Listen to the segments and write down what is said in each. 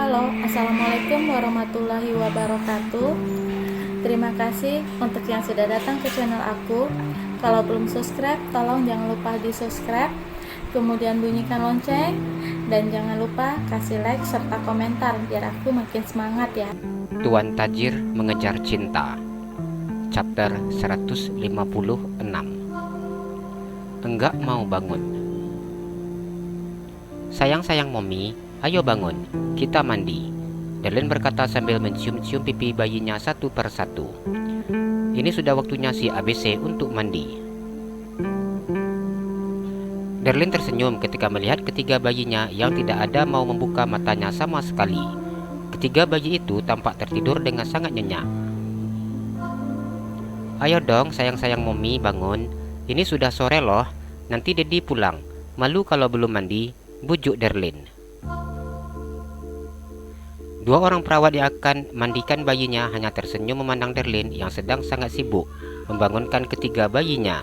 Halo, Assalamualaikum warahmatullahi wabarakatuh. Terima kasih untuk yang sudah datang ke channel aku. Kalau belum subscribe, tolong jangan lupa di subscribe, kemudian bunyikan lonceng, dan jangan lupa kasih like serta komentar biar aku makin semangat ya. Tuan Tajir Mengejar Cinta, chapter 156. Enggak mau bangun. Sayang Mommy, ayo bangun, kita mandi, Darlene berkata sambil mencium-cium pipi bayinya satu persatu. Ini sudah waktunya si ABC untuk mandi. Darlene tersenyum ketika melihat ketiga bayinya yang tidak ada mau membuka matanya sama sekali. Ketiga bayi itu tampak tertidur dengan sangat nyenyak. Ayo dong sayang Mommy, bangun. Ini sudah sore loh, nanti Dedi pulang. Malu kalau belum mandi, bujuk Darlene. Dua orang perawat yang akan mandikan bayinya hanya tersenyum memandang Darlene yang sedang sangat sibuk membangunkan ketiga bayinya.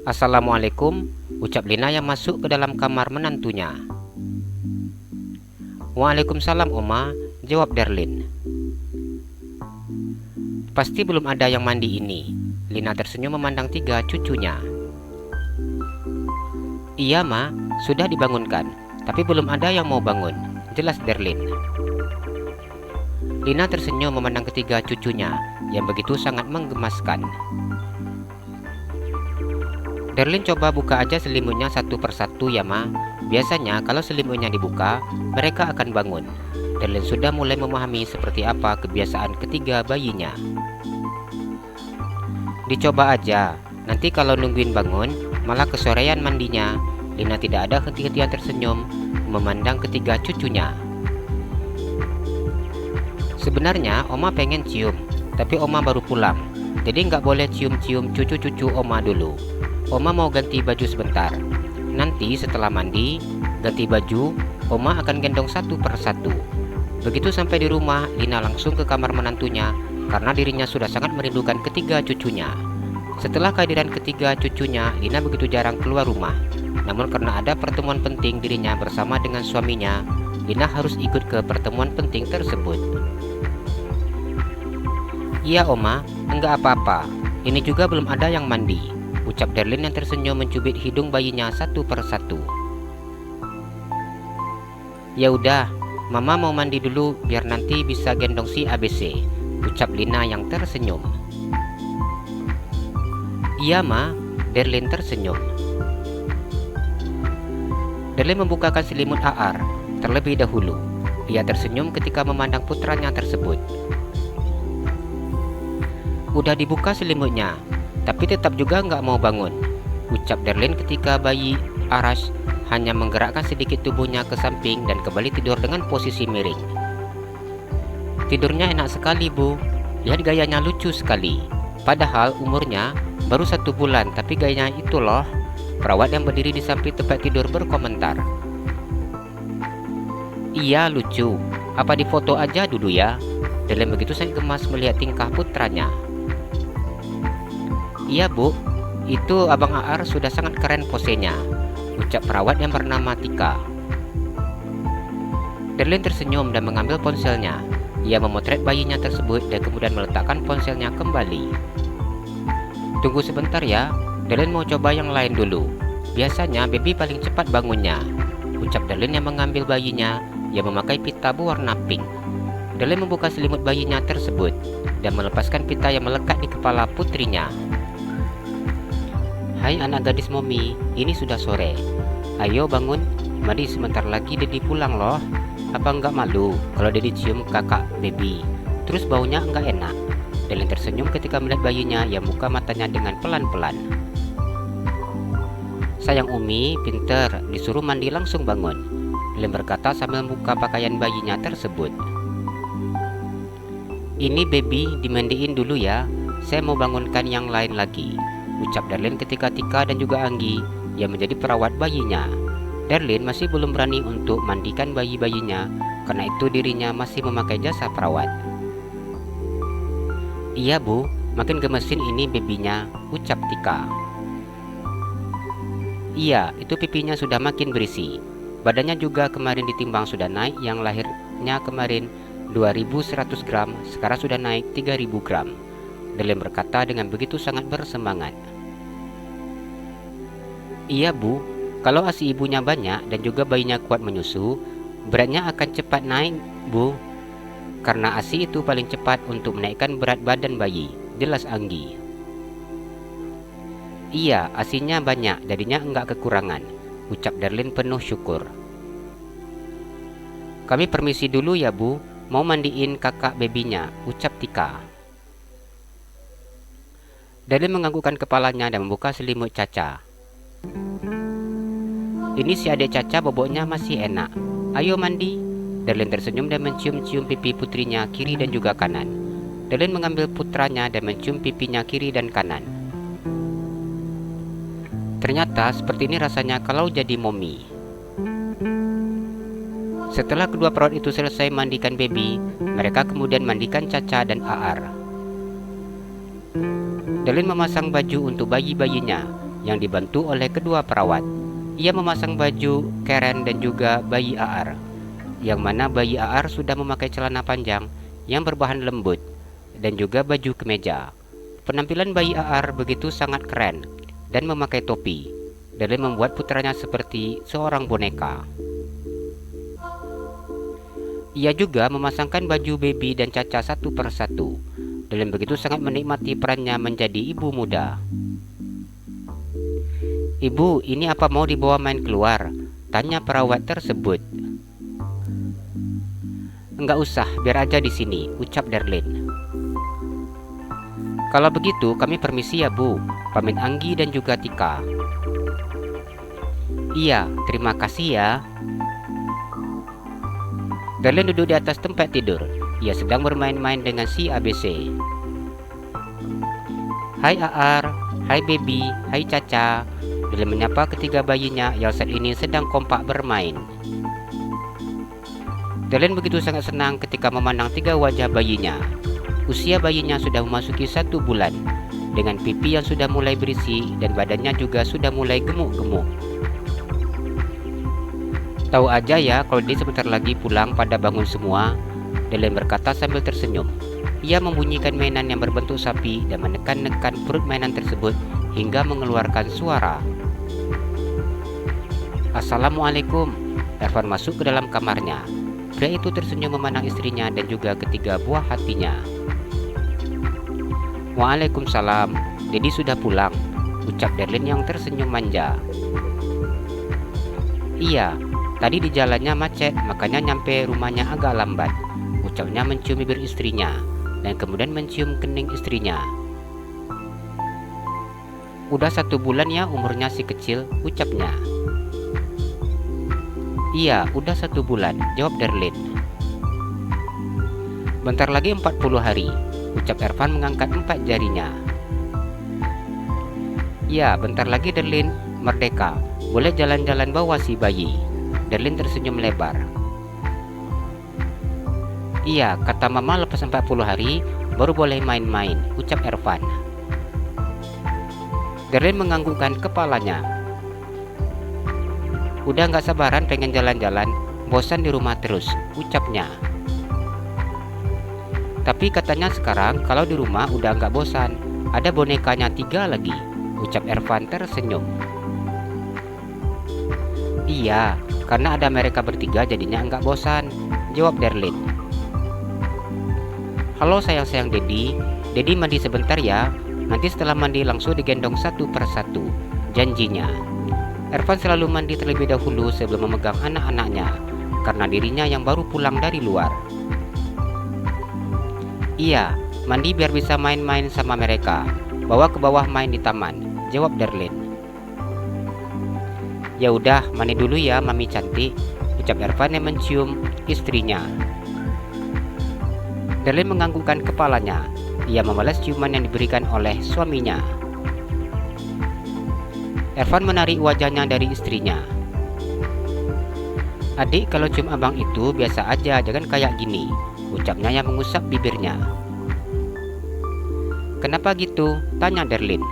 Assalamualaikum, ucap Lina yang masuk ke dalam kamar menantunya. Waalaikumsalam Oma, jawab Darlene. Pasti belum ada yang mandi ini. Lina tersenyum memandang tiga cucunya. Iya Ma, sudah dibangunkan, tapi belum ada yang mau bangun, jelas Darlene. Lina tersenyum memandang ketiga cucunya yang begitu sangat menggemaskan. Darlene coba buka aja selimutnya satu persatu ya Ma. Biasanya kalau selimutnya dibuka, mereka akan bangun. Darlene sudah mulai memahami seperti apa kebiasaan ketiga bayinya. Dicoba aja, nanti kalau nungguin bangun, malah kesorean mandinya. Lina tidak ada henti-hentian tersenyum memandang ketiga cucunya. Sebenarnya Oma pengen cium, tapi Oma baru pulang, jadi nggak boleh cium-cium cucu-cucu Oma dulu. Oma mau ganti baju sebentar. Nanti setelah mandi, ganti baju, Oma akan gendong satu persatu. Begitu sampai di rumah, Lina langsung ke kamar menantunya karena dirinya sudah sangat merindukan ketiga cucunya. Setelah kehadiran ketiga cucunya, Lina begitu jarang keluar rumah. Namun karena ada pertemuan penting dirinya bersama dengan suaminya, Lina harus ikut ke pertemuan penting tersebut. Iya Oma, enggak apa-apa. Ini juga belum ada yang mandi, ucap Darlene yang tersenyum mencubit hidung bayinya satu persatu. Ya udah, Mama mau mandi dulu biar nanti bisa gendong si ABC, ucap Lina yang tersenyum. Iya Ma, Darlene tersenyum. Darlene membukakan selimut AR terlebih dahulu. Ia tersenyum ketika memandang putranya tersebut. Udah dibuka selimutnya, tapi tetap juga nggak mau bangun, ucap Darlene ketika bayi Arash hanya menggerakkan sedikit tubuhnya ke samping dan kembali tidur dengan posisi miring. Tidurnya enak sekali Bu, lihat gayanya lucu sekali. Padahal umurnya baru 1 bulan, tapi gayanya itu loh. Perawat yang berdiri di samping tempat tidur berkomentar. Iya lucu, apa di foto aja dulu ya. Darlene begitu sangat gemas melihat tingkah putranya. Iya Bu, itu Abang Aar sudah sangat keren posenya, ucap perawat yang bernama Tika. Darlene tersenyum dan mengambil ponselnya. Ia memotret bayinya tersebut dan kemudian meletakkan ponselnya kembali. Tunggu sebentar ya, Darlene mau coba yang lain dulu. Biasanya baby paling cepat bangunnya, ucap Darlene yang mengambil bayinya yang memakai pita berwarna pink. Darlene membuka selimut bayinya tersebut dan melepaskan pita yang melekat di kepala putrinya. Hai anak gadis Mommy, ini sudah sore. Ayo bangun, mandi sebentar lagi Dedi pulang loh. Apa enggak malu kalau Dedi cium kakak baby, terus baunya enggak enak? Darlene tersenyum ketika melihat bayinya yang buka matanya dengan pelan-pelan. Sayang Umi, pinter, disuruh mandi langsung bangun, Darlene berkata sambil membuka pakaian bayinya tersebut. Ini baby dimandiin dulu ya, saya mau bangunkan yang lain lagi, ucap Darlene ketika Tika dan juga Anggi yang menjadi perawat bayinya. Darlene masih belum berani untuk mandikan bayi-bayinya karena itu dirinya masih memakai jasa perawat. Iya Bu, makin gemesin ini babynya, ucap Tika. Iya, itu pipinya sudah makin berisi. Badannya juga kemarin ditimbang sudah naik, yang lahirnya kemarin 2100 gram, sekarang sudah naik 3000 gram. Darlene berkata dengan begitu sangat bersemangat. Iya Bu, kalau ASI ibunya banyak dan juga bayinya kuat menyusu, beratnya akan cepat naik Bu. Karena ASI itu paling cepat untuk menaikkan berat badan bayi, jelas Anggi. Iya, ASInya banyak, jadinya enggak kekurangan, ucap Darlene penuh syukur. Kami permisi dulu ya Bu, mau mandiin kakak bebinya, ucap Tika. Darlene menganggukkan kepalanya dan membuka selimut Caca. Ini si adik Caca boboknya masih enak. Ayo mandi. Darlene tersenyum dan mencium-cium pipi putrinya kiri dan juga kanan. Darlene mengambil putranya dan mencium pipinya kiri dan kanan. Ternyata seperti ini rasanya kalau jadi mommy. Setelah kedua perawat itu selesai mandikan baby, mereka kemudian mandikan Caca dan Aar. Darlene memasang baju untuk bayi-bayinya yang dibantu oleh kedua perawat. Ia memasang baju Karen dan juga bayi Aar, yang mana bayi Aar sudah memakai celana panjang yang berbahan lembut dan juga baju kemeja. Penampilan bayi Aar begitu sangat keren dan memakai topi. Darlene membuat putranya seperti seorang boneka. Ia juga memasangkan baju baby dan Caca satu persatu. Darlene begitu sangat menikmati perannya menjadi ibu muda. Ibu, ini apa mau dibawa main keluar? Tanya perawat tersebut. Enggak usah, biar aja di sini, ucap Darlene. Kalau begitu, kami permisi ya Bu, pamit Anggi dan juga Tika. Iya, terima kasih ya. Darlene duduk di atas tempat tidur. Ia sedang bermain-main dengan si ABC. Hai Aar, hai Baby, hai Caca. Darlene menyapa ketiga bayinya yang saat ini sedang kompak bermain. Darlene begitu sangat senang ketika memandang tiga wajah bayinya. Usia bayinya sudah memasuki 1 bulan, dengan pipi yang sudah mulai berisi dan badannya juga sudah mulai gemuk-gemuk. Tahu aja ya kalau dia sebentar lagi pulang pada bangun semua, Darlene berkata sambil tersenyum. Ia membunyikan mainan yang berbentuk sapi dan menekan-nekan perut mainan tersebut hingga mengeluarkan suara. Assalamualaikum. Ervan masuk ke dalam kamarnya. Pria itu tersenyum memandang istrinya dan juga ketiga buah hatinya. Waalaikumsalam. Dedi sudah pulang, ucap Darlene yang tersenyum manja. Iya, tadi di jalannya macet, makanya nyampe rumahnya agak lambat, ucapnya mencium bibir istrinya dan kemudian mencium kening istrinya. Udah 1 bulan ya umurnya si kecil, ucapnya. Iya, udah 1 bulan, jawab Darlene. Bentar lagi 40 hari, ucap Ervan mengangkat 4 jarinya. Ya, bentar lagi Darlene merdeka, boleh jalan-jalan bawa si bayi. Darlene tersenyum lebar. Iya, kata mama lepas 40 hari baru boleh main-main, ucap Ervan. Darlene menganggukkan kepalanya. Udah gak sabaran pengen jalan-jalan, bosan di rumah terus, ucapnya. Tapi katanya sekarang kalau di rumah udah gak bosan, ada bonekanya 3 lagi, ucap Ervan tersenyum. Iya, karena ada mereka bertiga jadinya enggak bosan, jawab Darlene. Halo sayang-sayang Dedi, Dedi mandi sebentar ya, nanti setelah mandi langsung digendong 1 persatu, janjinya. Ervan selalu mandi terlebih dahulu sebelum memegang anak-anaknya, karena dirinya yang baru pulang dari luar. Iya, mandi biar bisa main-main sama mereka, bawa ke bawah main di taman, jawab Darlene. Ya udah, mandi dulu ya mami cantik, ucap Ervan yang mencium istrinya. Darlene menganggukkan kepalanya. Ia membalas ciuman yang diberikan oleh suaminya. Ervan menarik wajahnya dari istrinya. Adik, kalau cium abang itu biasa aja, jangan kayak gini, ucapnya yang mengusap bibirnya. Kenapa gitu? Tanya Darlene.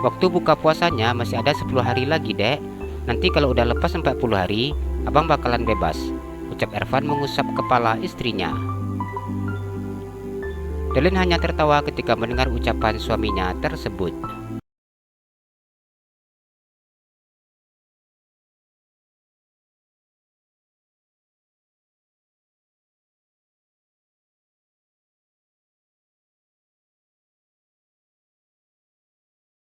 Waktu buka puasanya masih ada 10 hari lagi, Dek. Nanti kalau udah lepas 40 hari, abang bakalan bebas, ucap Ervan mengusap kepala istrinya. Delin hanya tertawa ketika mendengar ucapan suaminya tersebut.